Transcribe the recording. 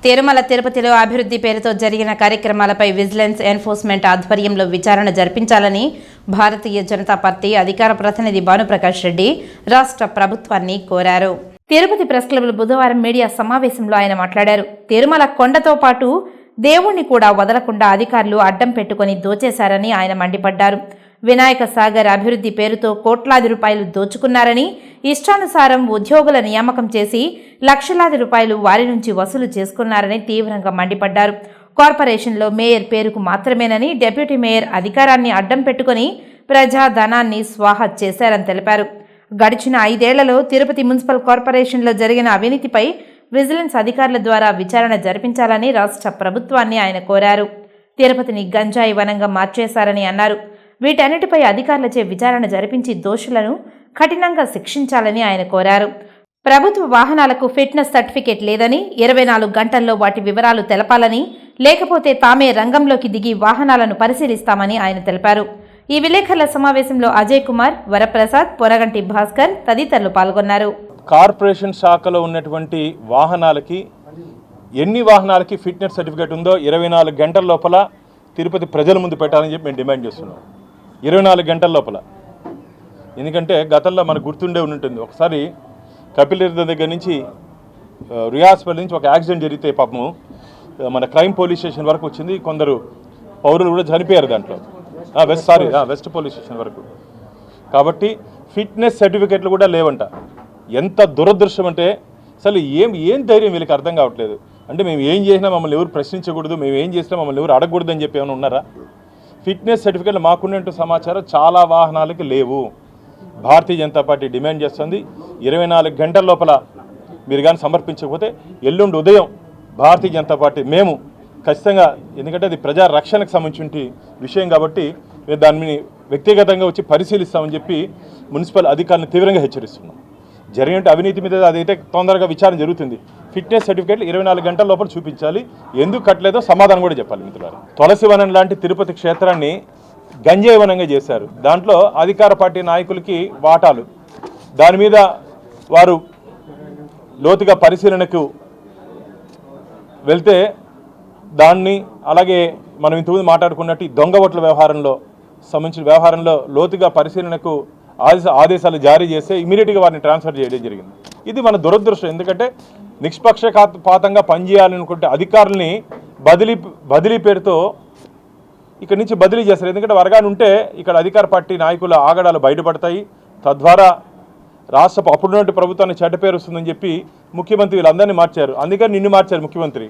తిరుమల తిరుపతిలో అభివృద్ధి పేరుతో జరిగిన కార్యక్రమాలపై విజిలెన్స్ ఎన్ఫోర్స్మెంట్ ఆధ్వర్యంలో విచారణ జరిపించాలని భారతీయ జనతా పార్టీ అధికార ప్రతినిధి భానుప్రకాష్ రెడ్డి రాష్ట్ర ప్రభుత్వాన్ని కోరారు. తిరుపతి ప్రెస్ క్లబ్లో బుధవారం మీడియా సమావేశంలో ఆయన మాట్లాడారు. తిరుమల కొండతో పాటు దేవుణ్ణి కూడా వదలకుండా అధికారులు అడ్డం పెట్టుకుని దోచేశారని ఆయన మండిపడ్డారు. వినాయక సాగర్ అభివృద్ధి పేరుతో కోట్లాది రూపాయలు దోచుకున్నారని, ఇష్టానుసారం ఉద్యోగుల నియామకం చేసి లక్షలాది రూపాయలు వారి నుంచి వసూలు చేసుకున్నారని తీవ్రంగా మండిపడ్డారు. కార్పొరేషన్లో మేయర్ పేరుకు మాత్రమేనని, డిప్యూటీ మేయర్ అధికారాన్ని అడ్డం పెట్టుకుని ప్రజాధనాన్ని స్వాహా చేశారని తెలిపారు. గడిచిన 5 ఏళ్లలో తిరుపతి మున్సిపల్ కార్పొరేషన్లో జరిగిన అవినీతిపై విజిలెన్స్ అధికారుల ద్వారా విచారణ జరిపించాలని రాష్ట్ర ప్రభుత్వాన్ని ఆయన కోరారు. తిరుపతిని గంజాయి వనంగా మార్చేశారని అన్నారు. వీటన్నిటిపై అధికారులచే విచారణ జరిపించి దోషులను కఠినంగా శిక్షించాలని ఆయన కోరారు. ప్రభుత్వ వాహనాలకు ఫిట్నెస్ సర్టిఫికేట్ లేదని, 24 గంటల్లో వాటి వివరాలు తెలపాలని, లేకపోతే తామే రంగంలోకి దిగి వాహనాలను పరిశీలిస్తామని ఆయన తెలిపారు. ఈ విలేకరుల సమావేశంలో అజయ్ కుమార్, వరప్రసాద్, పొరగంటి భాస్కర్ తదితరులు పాల్గొన్నారు. కార్పొరేషన్ శాఖలో ఉన్నటువంటి వాహనాలకి ఎన్ని వాహనాలకి ఫిట్నెస్ సర్టిఫికేట్ ఉందో 24 గంటల లోపల తిరుపతి ప్రజల ముందు పెట్టాలని చెప్పి మేము డిమాండ్ చేస్తున్నాం. 24 గంటల లోపల. ఎందుకంటే గతంలో మనకు గుర్తుండే ఉంటుంది, ఒకసారి కపిలతీర్థం దగ్గర నుంచి రియాస్పల్లి నుంచి ఒక యాక్సిడెంట్ జరిగితే పాపము మన క్రైమ్ పోలీస్ స్టేషన్ వరకు వచ్చింది. కొందరు పౌరులు కూడా చనిపోయారు దాంట్లో. వెస్ట్ పోలీస్ స్టేషన్ వరకు. కాబట్టి ఫిట్నెస్ సర్టిఫికేట్లు కూడా లేవంట. ఎంత దురదృష్టం అంటే అసలు ఏం ధైర్యం వీళ్ళకి అర్థం కావట్లేదు. అంటే మేము ఏం చేసినా మమ్మల్ని ఎవరు ప్రశ్నించకూడదు, మేము ఏం చేసినా మమ్మల్ని ఎవరు అడగకూడదు అని చెప్పి ఏమైనా ఉన్నారా? ఫిట్నెస్ సర్టిఫికేట్లు మాకున్నట్టు సమాచారం చాలా వాహనాలకి లేవు. భారతీయ జనతా పార్టీ డిమాండ్ చేస్తుంది, 24 గంటల లోపల మీరు కానీ సమర్పించకపోతే ఎల్లుండి ఉదయం భారతీయ జనతా పార్టీ మేము ఖచ్చితంగా, ఎందుకంటే అది ప్రజా రక్షణకు సంబంధించిన విషయం కాబట్టి మేము దాన్ని వ్యక్తిగతంగా వచ్చి పరిశీలిస్తామని చెప్పి మున్సిపల్ అధికారులను తీవ్రంగా హెచ్చరిస్తున్నాం. జరిగిన అవినీతి మీద అదైతే తొందరగా విచారణ జరుగుతుంది. ఫిట్నెస్ సర్టిఫికేట్లు 24 గంటల లోపల చూపించాలి. ఎందుకు కట్టలేదో సమాధానం కూడా చెప్పాలి. మిత్రులారా, తులసి వనం లాంటి తిరుపతి క్షేత్రాన్ని గంజాయి వనంగా చేశారు. దాంట్లో అధికార పార్టీ నాయకులకి వాటాలు. దాని మీద వారు లోతుగా పరిశీలనకు వెళ్తే దాన్ని, అలాగే మనం ఇంతకుముందు మాట్లాడుకున్నట్టు దొంగ ఓట్ల సంబంధించిన వ్యవహారంలో లోతుగా పరిశీలనకు ఆదేశాలు జారీ చేస్తే ఇమీడియట్గా వారిని ట్రాన్స్ఫర్ చేయడం జరిగింది. ఇది మన దురదృష్టం. ఎందుకంటే నిష్పక్షపాతంగా పనిచేయాలనుకుంటే అధికారుల్ని బదిలీ పేరుతో ఇక్కడి నుంచి బదిలీ చేస్తారు. ఎందుకంటే వరగాని ఉంటే ఇక్కడ అధికార పార్టీ నాయకుల ఆగడాలు బయటపడతాయి. తద్వారా అప్పుడున్నట్టు ప్రభుత్వాన్ని చెడ్డ పేరు వస్తుందని చెప్పి ముఖ్యమంత్రి వీళ్ళందరినీ మార్చారు. అందుకని నిన్ను మార్చారు ముఖ్యమంత్రి.